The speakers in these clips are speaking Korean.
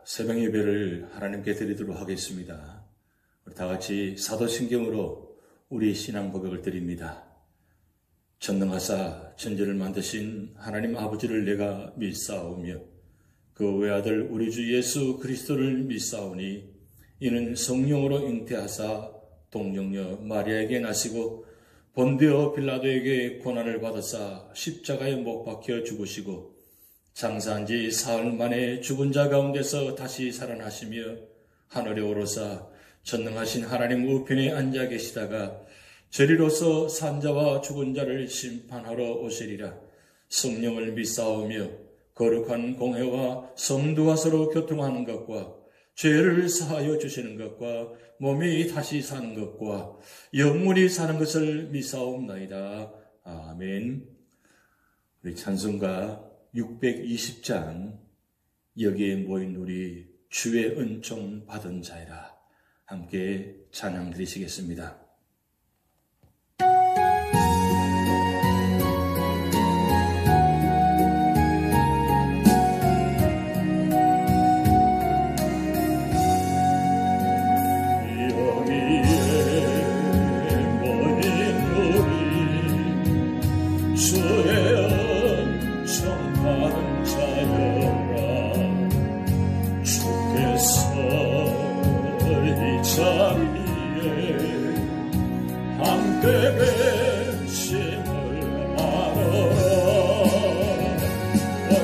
새벽 예배를 하나님께 드리도록 하겠습니다. 우리 다 같이 사도신경으로 우리 신앙 고백을 드립니다. 전능하사 천지를 만드신 하나님 아버지를 내가 믿사오며 그 외아들 우리 주 예수 그리스도를 믿사오니 이는 성령으로 잉태하사 동정녀 마리아에게 나시고 본디오 빌라도에게 고난을 받으사 십자가에 못 박혀 죽으시고 장사한 지 사흘 만에 죽은 자 가운데서 다시 살아나시며 하늘에 오르사 전능하신 하나님 우편에 앉아 계시다가 저리로서 산자와 죽은 자를 심판하러 오시리라. 성령을 믿사오며 거룩한 공회와 성도와 서로 교통하는 것과 죄를 사하여 주시는 것과 몸이 다시 사는 것과 영원히 사는 것을 믿사옵나이다. 아멘. 우리 찬송가 620장 여기에 모인 우리 주의 은총 받은 자이라 함께 찬양 드리시겠습니다.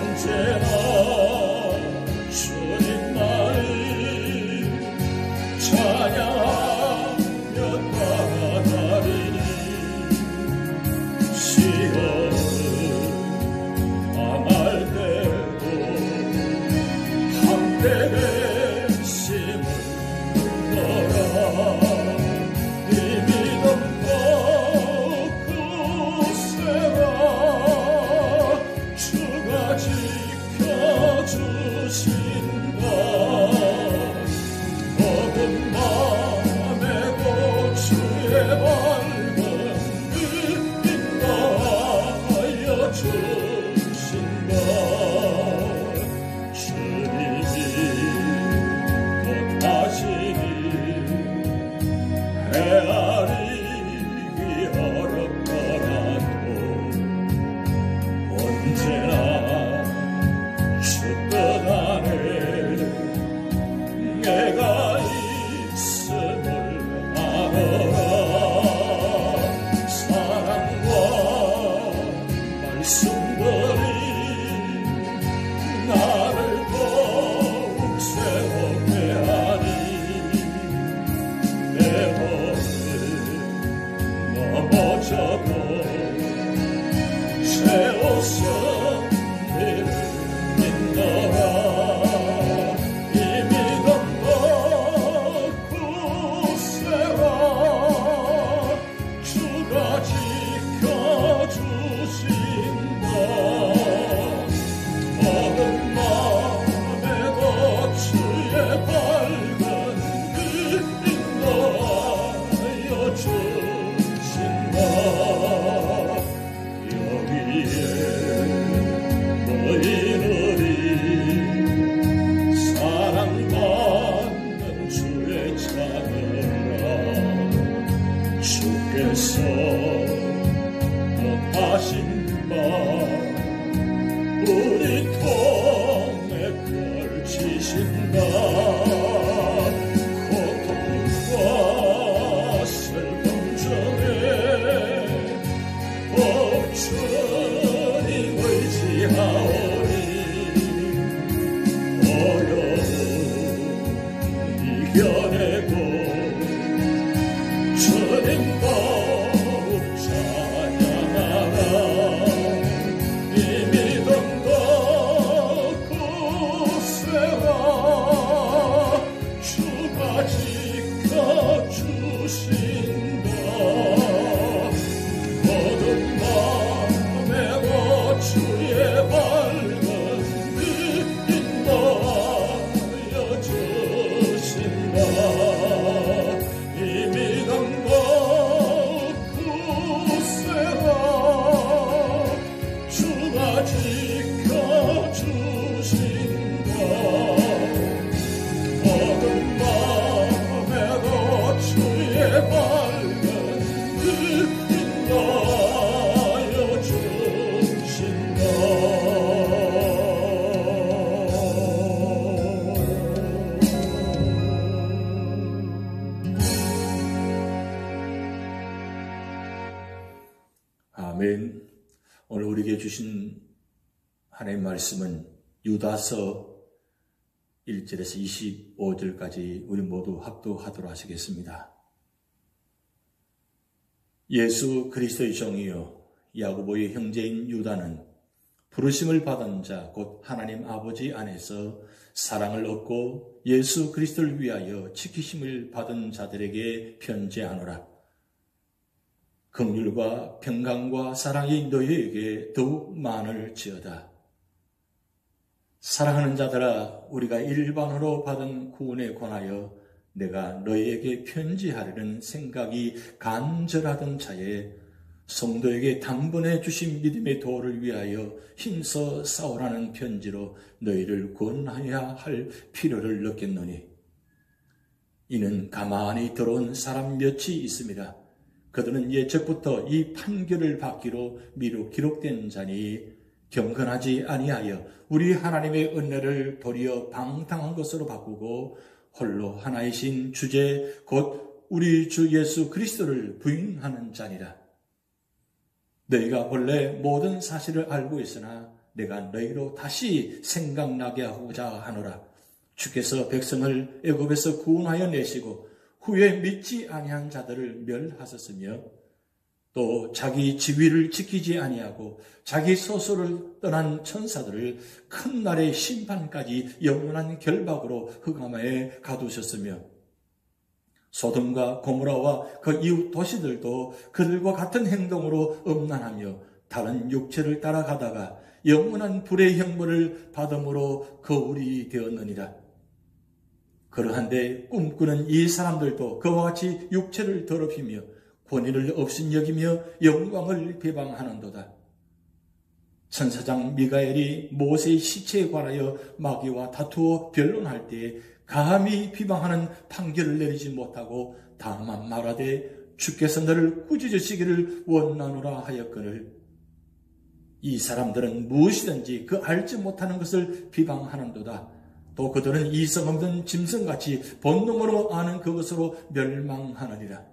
언제나 주 뜻 안에 주신 하나님의 말씀은 유다서 1절에서 25절까지 우리 모두 합독하도록 하시겠습니다. 예수 그리스도의 종이요 야고보의 형제인 유다는 부르심을 받은 자 곧 하나님 아버지 안에서 사랑을 얻고 예수 그리스도를 위하여 지키심을 받은 자들에게 편지하노라. 긍휼과 평강과 사랑이 너희에게 더욱 많을지어다. 사랑하는 자들아, 우리가 일반으로 받은 구원에 관하여 내가 너희에게 편지하려는 생각이 간절하던 차에 성도에게 단번에 주신 믿음의 도를 위하여 힘써 싸우라는 편지로 너희를 권하여야 할 필요를 느꼈노니, 이는 가만히 들어온 사람 몇이 있습니다. 그들은 예적부터 이 판결을 받기로 미루 기록된 자니 경건하지 아니하여 우리 하나님의 은혜를 도리어 방탕한 것으로 바꾸고 홀로 하나이신 주제 곧 우리 주 예수 그리스도를 부인하는 자니라. 너희가 본래 모든 사실을 알고 있으나 내가 너희로 다시 생각나게 하고자 하노라. 주께서 백성을 애굽에서 구원하여 내시고 후에 믿지 아니한 자들을 멸하셨으며 또 자기 지위를 지키지 아니하고 자기 소설을 떠난 천사들을 큰 날의 심판까지 영원한 결박으로 흑암에 가두셨으며 소돔과 고모라와 그 이웃 도시들도 그들과 같은 행동으로 음란하며 다른 육체를 따라가다가 영원한 불의 형벌을 받음으로 거울이 되었느니라. 그러한데 꿈꾸는 이 사람들도 그와 같이 육체를 더럽히며 권위를 없인 여기며 영광을 비방하는도다. 천사장 미가엘이 모세의 시체에 관하여 마귀와 다투어 변론할 때에 감히 비방하는 판결을 내리지 못하고 다만 말하되 주께서 너를 꾸짖으시기를 원하노라 하였거늘, 이 사람들은 무엇이든지 그 알지 못하는 것을 비방하는도다. 또 그들은 이성 없는 짐승같이 본능으로 아는 그것으로 멸망하느니라.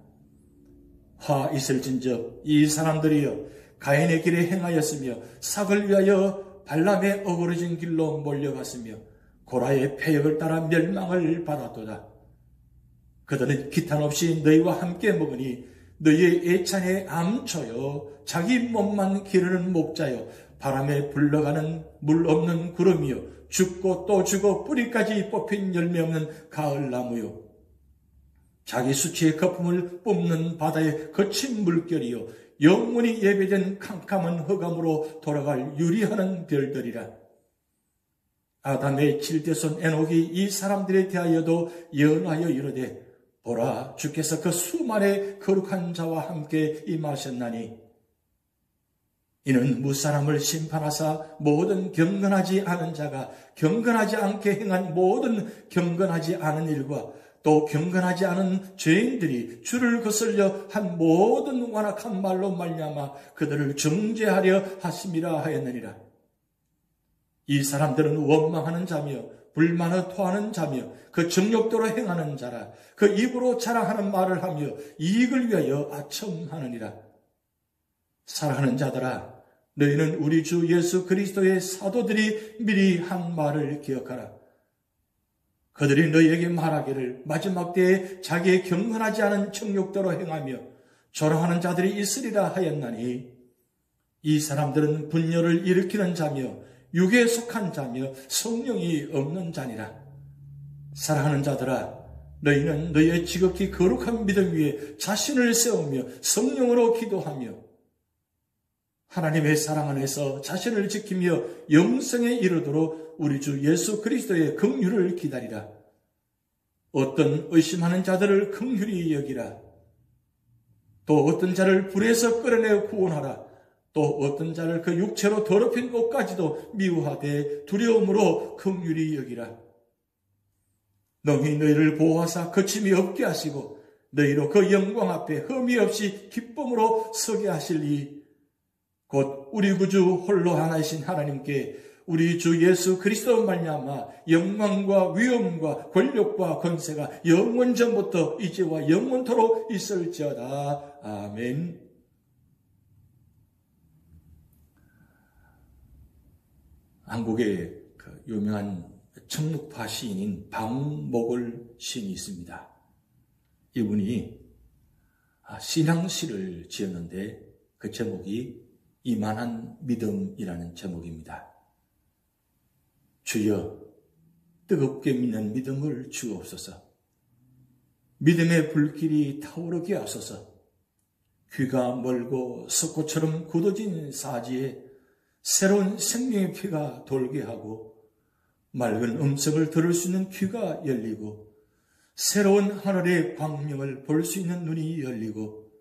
화 있을진저 이 사람들이여 가인의 길에 행하였으며 삭을 위하여 발람의 어그러진 길로 몰려갔으며 고라의 패역을 따라 멸망을 받았도다. 그들은 기탄 없이 너희와 함께 먹으니 너희의 애찬에 암초여 자기 몸만 기르는 목자여 바람에 불러가는 물 없는 구름이여 죽고 또 죽어 뿌리까지 뽑힌 열매 없는 가을나무요 자기 수치의 거품을 뿜는 바다의 거친 물결이요 영원히 예배된 캄캄한 흑암으로 돌아갈 유리하는 별들이라. 아담의 7대손 에녹이 이 사람들에 대하여도 예언하여 이르되 보라 주께서 그 수많은 거룩한 자와 함께 임하셨나니 이는 무사람을 심판하사 모든 경건하지 않은 자가 경건하지 않게 행한 모든 경건하지 않은 일과 또 경건하지 않은 죄인들이 주를 거슬려 한 모든 완악한 말로 말미암아 그들을 정죄하려 하심이라 하였느니라. 이 사람들은 원망하는 자며 불만을 토하는 자며 그 정욕대로 행하는 자라. 그 입으로 자랑하는 말을 하며 이익을 위하여 아첨하느니라. 사랑하는 자들아, 너희는 우리 주 예수 그리스도의 사도들이 미리 한 말을 기억하라. 그들이 너희에게 말하기를 마지막 때에 자기의 경건하지 않은 정욕대로 행하며 조롱하는 자들이 있으리라 하였나니, 이 사람들은 분열을 일으키는 자며 육에 속한 자며 성령이 없는 자니라. 사랑하는 자들아, 너희는 너희의 지극히 거룩한 믿음 위에 자신을 세우며 성령으로 기도하며 하나님의 사랑 안에서 자신을 지키며 영생에 이르도록 우리 주 예수 그리스도의 긍휼을 기다리라. 어떤 의심하는 자들을 긍휼히 여기라. 또 어떤 자를 불에서 끌어내어 구원하라. 또 어떤 자를 그 육체로 더럽힌 옷까지도 미워하되 두려움으로 긍휼히 여기라. 능히 너희를 보호하사 거침이 없게 하시고 너희로 그 영광 앞에 흠이 없이 기쁨으로 서게 하실니 곧 우리 구주 홀로 하나이신 하나님께 우리 주 예수 그리스도 말미암아 영광과 위엄과 권력과 권세가 영원 전부터 이제와 영원토록 있을지어다. 아멘. 한국의 그 유명한 청록파 시인인 박목월 시인이 있습니다. 이분이 신앙시를 지었는데 그 제목이 이만한 믿음이라는 제목입니다. 주여, 뜨겁게 믿는 믿음을 주옵소서. 믿음의 불길이 타오르게 하소서. 귀가 멀고 석고처럼 굳어진 사지에 새로운 생명의 피가 돌게 하고 맑은 음성을 들을 수 있는 귀가 열리고 새로운 하늘의 광명을 볼 수 있는 눈이 열리고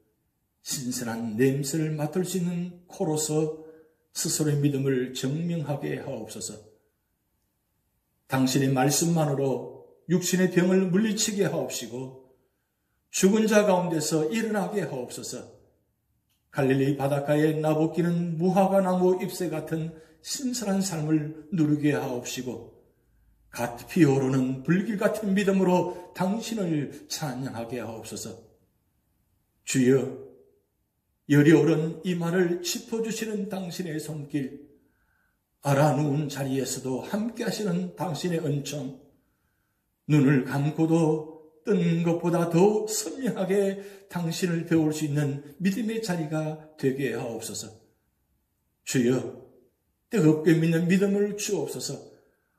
신선한 냄새를 맡을 수 있는 코로서 스스로의 믿음을 증명하게 하옵소서. 당신의 말씀만으로 육신의 병을 물리치게 하옵시고 죽은 자 가운데서 일어나게 하옵소서. 갈릴리 바닷가에 나부끼는 무화과 나무 잎새 같은 신선한 삶을 누리게 하옵시고 갓 피어오르는 불길 같은 믿음으로 당신을 찬양하게 하옵소서. 주여, 열이 오른 이마를 짚어주시는 당신의 손길, 알아누운 자리에서도 함께 하시는 당신의 은총, 눈을 감고도 뜬 것보다 더 선명하게 당신을 배울 수 있는 믿음의 자리가 되게 하옵소서. 주여, 뜨겁게 믿는 믿음을 주옵소서.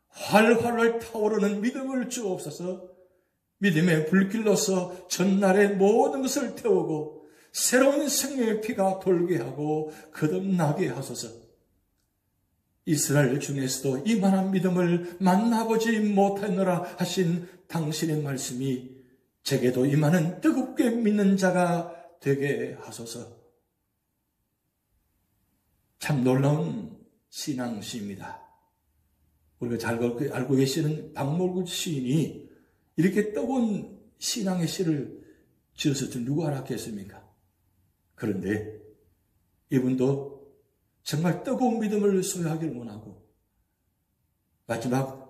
활활 타오르는 믿음을 주옵소서. 믿음의 불길로서 전날의 모든 것을 태우고 새로운 생명의 피가 돌게 하고 거듭나게 하소서. 이스라엘 중에서도 이만한 믿음을 만나보지 못하노라 하신 당신의 말씀이 제게도 이만한 뜨겁게 믿는 자가 되게 하소서. 참 놀라운 신앙시입니다. 우리가 잘 알고 계시는 박목월 시인이 이렇게 뜨거운 신앙의 시를 지었을 줄 누가 알았겠습니까? 그런데 이분도 정말 뜨거운 믿음을 소유하기를 원하고 마지막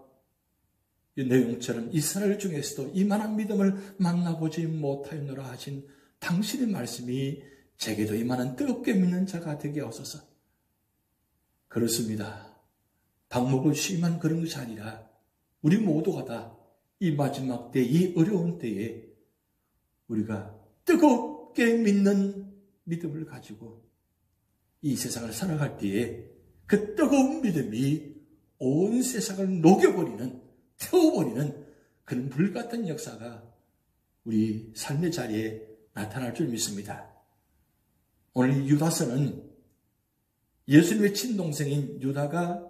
이 내용처럼 이스라엘 중에서도 이만한 믿음을 만나보지 못하였노라 하신 당신의 말씀이 제게도 이만한 뜨겁게 믿는 자가 되게 하소서. 그렇습니다. 박목월 시인만 그런 것이 아니라 우리 모두가 다 이 마지막 때, 이 어려운 때에 우리가 뜨겁게 믿는 믿음을 가지고 이 세상을 살아갈 때에 그 뜨거운 믿음이 온 세상을 녹여버리는, 태워버리는 그런 불같은 역사가 우리 삶의 자리에 나타날 줄 믿습니다. 오늘 유다서는 예수님의 친동생인 유다가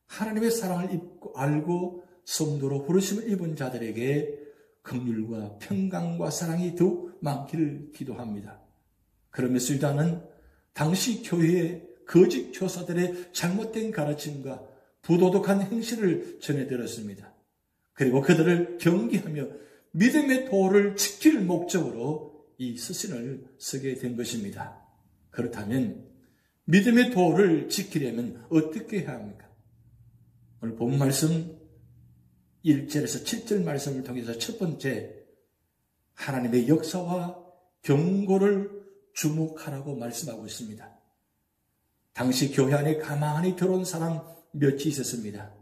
하나님의 사랑을 알고 성도로 부르심을 입은 자들에게 긍휼과 평강과 사랑이 더욱 많기를 기도합니다. 그러면서 유다는 당시 교회의 거짓 교사들의 잘못된 가르침과 부도덕한 행실을 전해들었습니다. 그리고 그들을 경계하며 믿음의 도를 지킬 목적으로 이 서신을 쓰게 된 것입니다. 그렇다면 믿음의 도를 지키려면 어떻게 해야 합니까? 오늘 본 말씀 1절에서 7절 말씀을 통해서 첫 번째, 하나님의 역사와 경고를 주목하라고 말씀하고 있습니다. 당시 교회 안에 가만히 들어온 사람 몇이 있었습니다.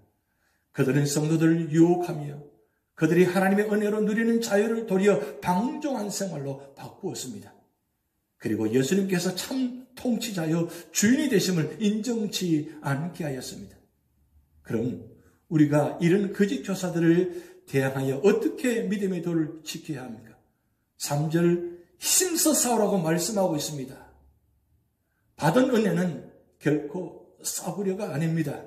그들은 성도들을 유혹하며 그들이 하나님의 은혜로 누리는 자유를 도리어 방종한 생활로 바꾸었습니다. 그리고 예수님께서 참 통치자여 주인이 되심을 인정치 않게 하였습니다. 그럼 우리가 이런 거짓 교사들을 대항하여 어떻게 믿음의 도를 지켜야 합니까? 3절 힘써 싸우라고 말씀하고 있습니다. 받은 은혜는 결코 싸구려가 아닙니다.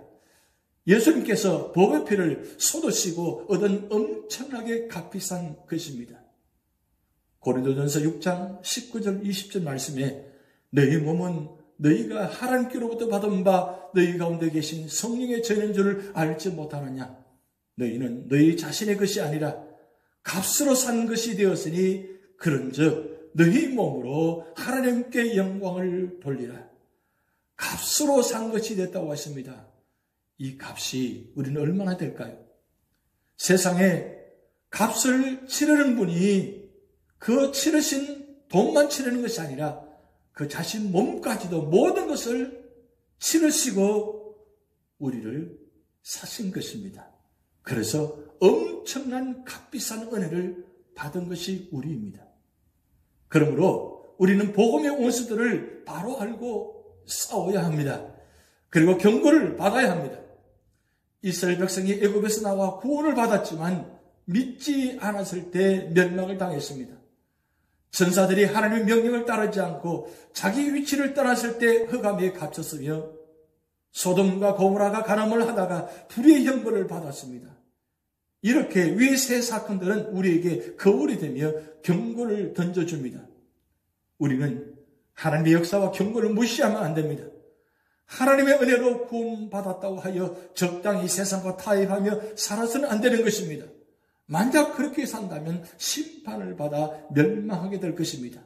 예수님께서 법의 피를 쏟으시고 얻은 엄청나게 값비싼 것입니다. 고린도전서 6장 19절 20절 말씀에 너희 몸은 너희가 하나님께로부터 받은 바 너희 가운데 계신 성령의 전인 줄을 알지 못하느냐. 너희는 너희 자신의 것이 아니라 값으로 산 것이 되었으니 그런즉 너희 몸으로 하나님께 영광을 돌리라. 값으로 산 것이 됐다고 하십니다. 이 값이 우리는 얼마나 될까요? 세상에 값을 치르는 분이 그 치르신 돈만 치르는 것이 아니라 그 자신 몸까지도 모든 것을 치르시고 우리를 사신 것입니다. 그래서 엄청난 값비싼 은혜를 받은 것이 우리입니다. 그러므로 우리는 복음의 원수들을 바로 알고 싸워야 합니다. 그리고 경고를 받아야 합니다. 이스라엘 백성이 애굽에서 나와 구원을 받았지만 믿지 않았을 때 멸망을 당했습니다. 천사들이 하나님의 명령을 따르지 않고 자기 위치를 떠났을 때 흑암에 갇혔으며 소돔과 고모라가 간음을 하다가 불의 형벌을 받았습니다. 이렇게 위의 세 사건들은 우리에게 거울이 되며 경고를 던져줍니다. 우리는 하나님의 역사와 경고를 무시하면 안 됩니다. 하나님의 은혜로 구원받았다고 하여 적당히 세상과 타협하며 살아서는 안 되는 것입니다. 만약 그렇게 산다면 심판을 받아 멸망하게 될 것입니다.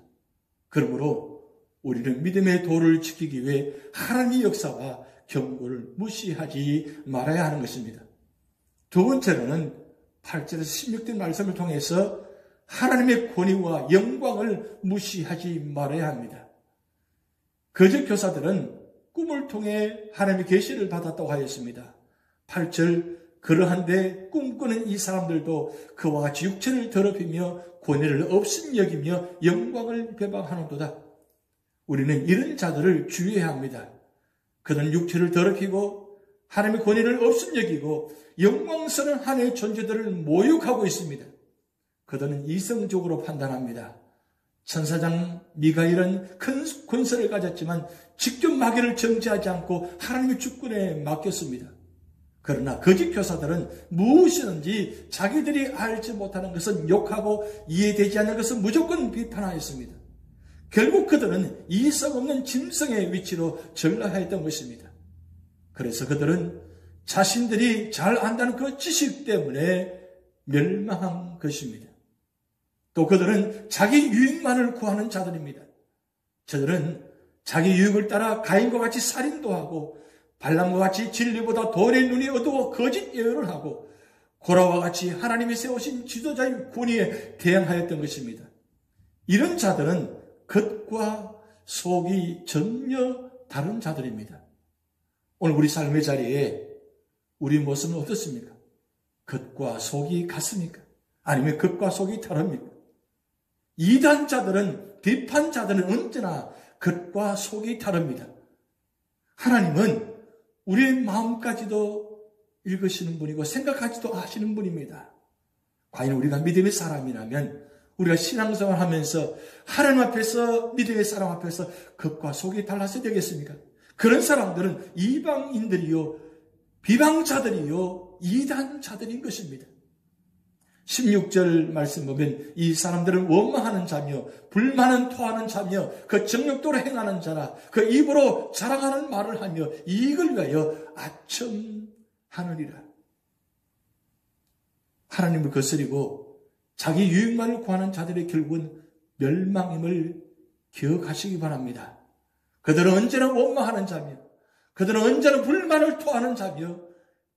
그러므로 우리는 믿음의 도를 지키기 위해 하나님의 역사와 경고를 무시하지 말아야 하는 것입니다. 두 번째로는 8절에서 16절 말씀을 통해서 하나님의 권위와 영광을 무시하지 말아야 합니다. 거짓 교사들은 꿈을 통해 하나님의 계시를 받았다고 하였습니다. 8절 그러한데 꿈꾸는 이 사람들도 그와 같이 육체를 더럽히며 권위를 없음 여기며 영광을 배방하는도다. 우리는 이런 자들을 주의해야 합니다. 그들은 육체를 더럽히고 하나님의 권위를 없음 여기고 영광스러운 하나님의 존재들을 모욕하고 있습니다. 그들은 이성적으로 판단합니다. 천사장 미가엘은 큰 권세를 가졌지만 직접 마귀를 정죄하지 않고 하나님의 주권에 맡겼습니다. 그러나 거짓 교사들은 무엇이든지 자기들이 알지 못하는 것은 욕하고 이해되지 않는 것은 무조건 비판하였습니다. 결국 그들은 이성 없는 짐승의 위치로 전락하였던 것입니다. 그래서 그들은 자신들이 잘 안다는 그 지식 때문에 멸망한 것입니다. 또 그들은 자기 유익만을 구하는 자들입니다. 저들은 자기 유익을 따라 가인과 같이 살인도 하고 발람과 같이 진리보다 돌의 눈이 어두워 거짓 예언을 하고 고라와 같이 하나님이 세우신 지도자의 권위에 대항하였던 것입니다. 이런 자들은 겉과 속이 전혀 다른 자들입니다. 오늘 우리 삶의 자리에 우리 모습은 어떻습니까? 겉과 속이 같습니까? 아니면 겉과 속이 다릅니까? 이단자들은, 비판자들은 언제나 겉과 속이 다릅니다. 하나님은 우리의 마음까지도 읽으시는 분이고 생각하지도 아시는 분입니다. 과연 우리가 믿음의 사람이라면 우리가 신앙생활 하면서 하나님 앞에서 믿음의 사람 앞에서 겉과 속이 달라서 되겠습니까? 그런 사람들은 이방인들이요 비방자들이요 이단자들인 것입니다. 16절 말씀 보면 이 사람들은 원망하는 자며 불만은 토하는 자며 그 정욕도로 행하는 자라 그 입으로 자랑하는 말을 하며 이익을 위하여 아첨하느니라. 하나님을 거스리고 자기 유익만을 구하는 자들의 결국은 멸망임을 기억하시기 바랍니다. 그들은 언제나 원망하는 자며 그들은 언제나 불만을 토하는 자며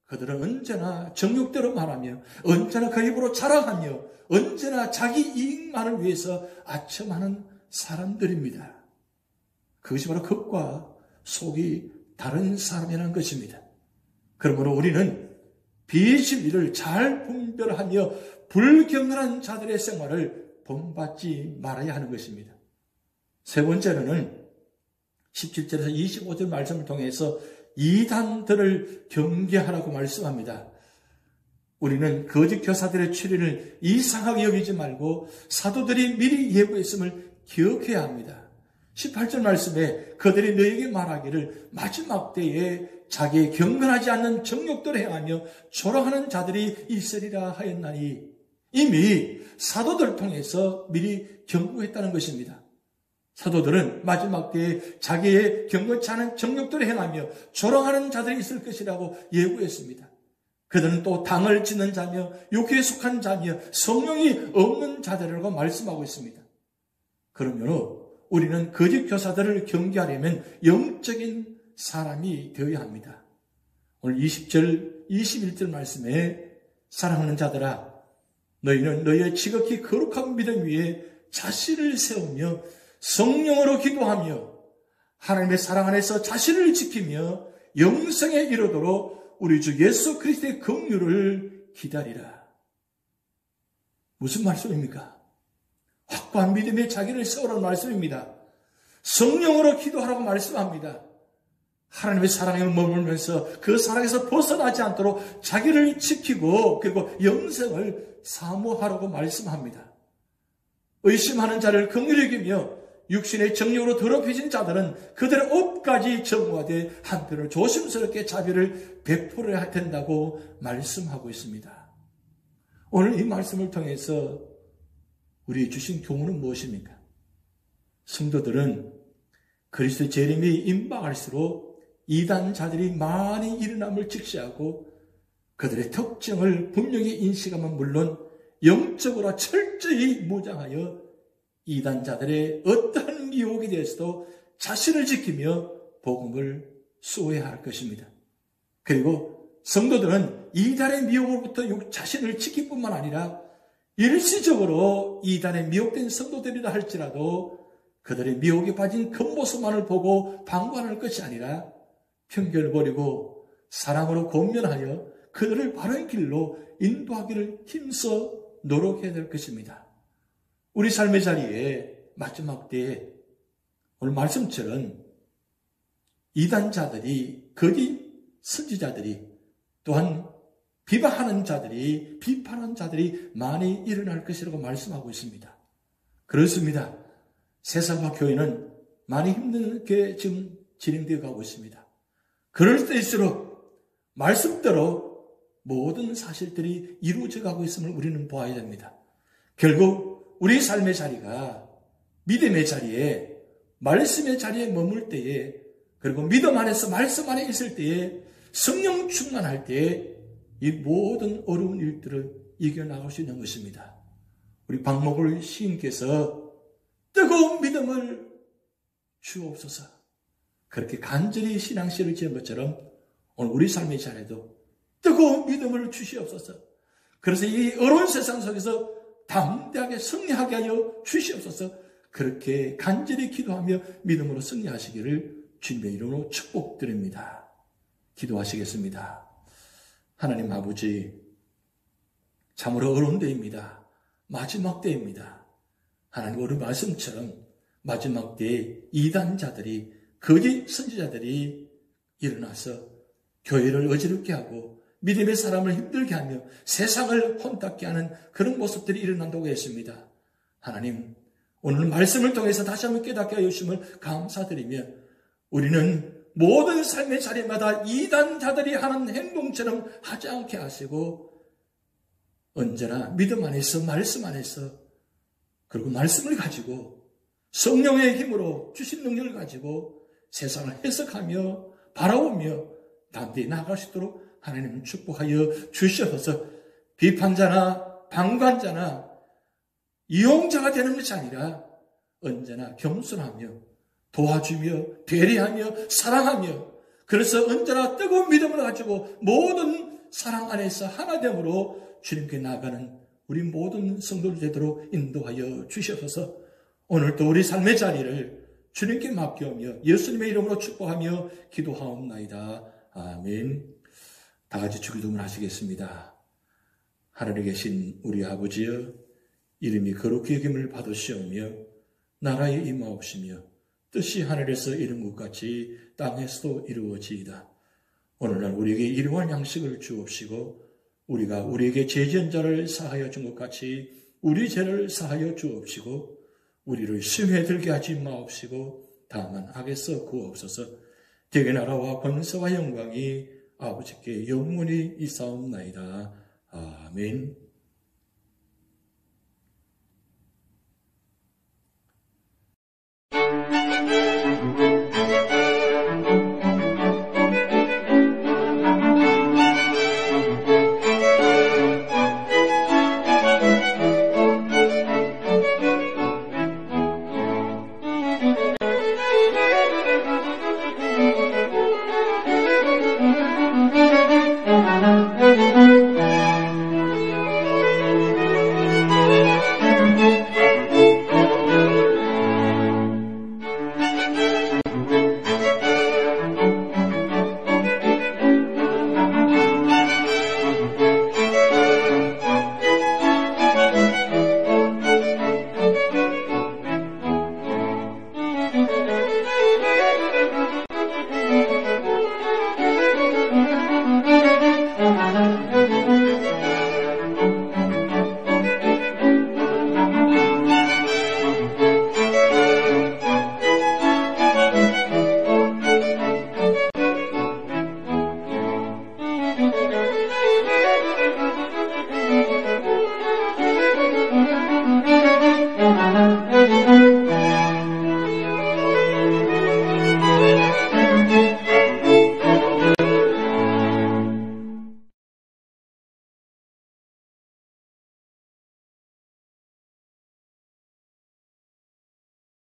그들은 언제나 정욕대로 말하며 언제나 그 입으로 자랑하며 언제나 자기 이익만을 위해서 아첨하는 사람들입니다. 그것이 바로 겉과 속이 다른 사람이라는 것입니다. 그러므로 우리는 비진리를 잘 분별하며 불경건한 자들의 생활을 본받지 말아야 하는 것입니다. 세 번째로는 17절에서 25절 말씀을 통해서 이단들을 경계하라고 말씀합니다. 우리는 거짓 교사들의 출현을 이상하게 여기지 말고 사도들이 미리 예고했음을 기억해야 합니다. 18절 말씀에 그들이 너에게 말하기를 마지막 때에 자기의 경건하지 않는 정욕대로 행하며 조롱하는 자들이 있으리라 하였나니 이미 사도들 통해서 미리 경고했다는 것입니다. 사도들은 마지막 때에 자기의 경건치 않은 정욕대로 행하며 조롱하는 자들이 있을 것이라고 예고했습니다. 그들은 또 당을 짓는 자며 욕에 속한 자며 성령이 없는 자들이라고 말씀하고 있습니다. 그러므로 우리는 거짓 교사들을 경계하려면 영적인 사람이 되어야 합니다. 오늘 20절, 21절 말씀에 사랑하는 자들아 너희는 너희의 지극히 거룩한 믿음 위에 자신을 세우며 성령으로 기도하며 하나님의 사랑 안에서 자신을 지키며 영생에 이르도록 우리 주 예수 그리스도의 긍휼을 기다리라. 무슨 말씀입니까? 확고한 믿음의 자기를 세우라는 말씀입니다. 성령으로 기도하라고 말씀합니다. 하나님의 사랑에 머물면서 그 사랑에서 벗어나지 않도록 자기를 지키고 그리고 영생을 사모하라고 말씀합니다. 의심하는 자를 긍휼히 여기며 육신의 정욕으로 더럽혀진 자들은 그들의 업까지 정화돼 한편으로 조심스럽게 자비를 베풀어야 된다고 말씀하고 있습니다. 오늘 이 말씀을 통해서 우리 주신 교훈은 무엇입니까? 성도들은 그리스도의 재림이 임박할수록 이단자들이 많이 일어남을 직시하고 그들의 특징을 분명히 인식하면 물론 영적으로 철저히 무장하여 이단자들의 어떠한 유혹에 대해서도 자신을 지키며 복음을 수호해야 할 것입니다. 그리고 성도들은 이단의 미혹으로부터 자신을 지킬 뿐만 아니라 일시적으로 이단에 미혹된 성도들이라 할지라도 그들의 미혹에 빠진 겉모습만을 보고 방관할 것이 아니라 편견을 버리고 사랑으로 권면하여 그들을 바른 길로 인도하기를 힘써 노력해야 될 것입니다. 우리 삶의 자리에 마지막 때에 오늘 말씀처럼 이단자들이, 거짓 선지자들이, 또한 비방하는 자들이, 비판하는 자들이 많이 일어날 것이라고 말씀하고 있습니다. 그렇습니다. 세상과 교회는 많이 힘들게 지금 진행되어 가고 있습니다. 그럴 때일수록 말씀대로 모든 사실들이 이루어져 가고 있음을 우리는 보아야 됩니다. 결국 우리 삶의 자리가 믿음의 자리에, 말씀의 자리에 머물 때에, 그리고 믿음 안에서 말씀 안에 있을 때에, 성령 충만할 때에 이 모든 어려운 일들을 이겨나갈 수 있는 것입니다. 우리 박목을 시인께서 뜨거운 믿음을 주옵소서, 그렇게 간절히 신앙시를 지은 것처럼 오늘 우리 삶의 자리에도 뜨거운 믿음을 주시옵소서. 그래서 이 어려운 세상 속에서 담대하게 승리하게 하여 주시옵소서. 그렇게 간절히 기도하며 믿음으로 승리하시기를 주님의 이름으로 축복드립니다. 기도하시겠습니다. 하나님 아버지, 참으로 어려운 때입니다. 마지막 때입니다. 하나님, 우리 말씀처럼 마지막 때에 이단자들이, 거짓 선지자들이 일어나서 교회를 어지럽게 하고 믿음의 사람을 힘들게 하며 세상을 혼탁게 하는 그런 모습들이 일어난다고 했습니다. 하나님, 오늘 말씀을 통해서 다시 한번 깨닫게 하여 주심을 감사드리며 우리는 모든 삶의 자리마다 이단자들이 하는 행동처럼 하지 않게 하시고 언제나 믿음 안에서, 말씀 안에서, 그리고 말씀을 가지고 성령의 힘으로 주신 능력을 가지고 세상을 해석하며 바라보며 담대히 나아갈 수 있도록 하나님 축복하여 주시옵소서. 비판자나 방관자나 이용자가 되는 것이 아니라 언제나 겸손하며 도와주며 배려하며 사랑하며, 그래서 언제나 뜨거운 믿음을 가지고 모든 사랑 안에서 하나됨으로 주님께 나아가는 우리 모든 성도들 되도록 인도하여 주시옵소서. 오늘도 우리 삶의 자리를 주님께 맡겨오며 예수님의 이름으로 축복하며 기도하옵나이다. 아멘. 다 같이 주기도문 하시겠습니다. 하늘에 계신 우리 아버지여, 이름이 거룩히 여김을 받으시오며 나라에 임하옵시며 뜻이 하늘에서 이룬 것 같이 땅에서도 이루어지이다. 오늘날 우리에게 일용할 양식을 주옵시고 우리가 우리에게 죄지은 자를 사하여 준 것 같이 우리 죄를 사하여 주옵시고 우리를 시험에 들게 하지 마옵시고 다만 악에서 구하옵소서. 대개 나라와 권세와 영광이 아버지께 영원히 있사옵나이다. 아멘. 주옵소서.